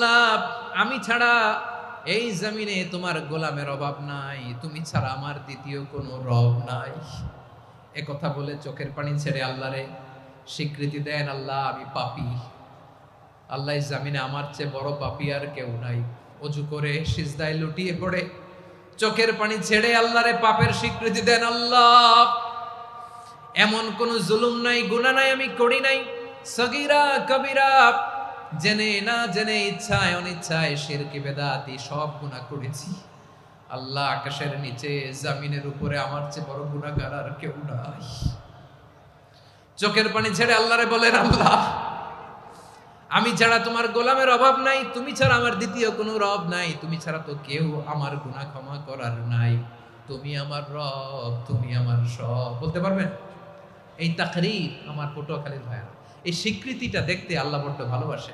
আল্লাহ, আমি ছাড়া এই জমিনে তোমার গোলামের অভাব নাই, তুমি ছাড়া আমার দ্বিতীয় কোনো রব নাই। এ কথা বলে চোখের পানি ছেড়ে আল্লাহরে স্বীকৃতি দেন, আল্লাহ আমি পাপী। আল্লাহ, এই জমিনে আমার চেয়ে বড় পাপী আর কেউ নাই। অজু করে সিজদায় লুটিয়ে পড়ে চোখের পানি ছেড়ে আল্লাহরে পাপের স্বীকৃতি দেন, আল্লাহ এমন কোন জুলুম নাই, গুনাহ নাই আমি করি নাই, সগীরা কবিরা, জেনে না জেনে, ইচ্ছায় অনিচ্ছায়, শিরকি বেদাতি সব গুনাহ করেছি। আল্লাহ, আকাশের নিচে জমিনের উপরে আমার চেয়ে বড় গুনাহগার আর কেউ নাই। চোখের পানি ছেড়ে আল্লাহরে বলেন, আল্লাহ আমি ছাড়া তোমার গোলামের অভাব নাই, তুমি ছাড়া আমার দ্বিতীয় কোনো রব নাই, তুমি ছাড়া তো কেউ আমার গুনাহ ক্ষমা করার নাই। তুমি আমার রব, তুমি আমার সব। বলতে পারবেন? এই তাকরীর আমার পটুয়াখালীর ভাইয়া, এই স্বীকৃতিটা দেখতে আল্লাহ বড্ড ভালোবাসে।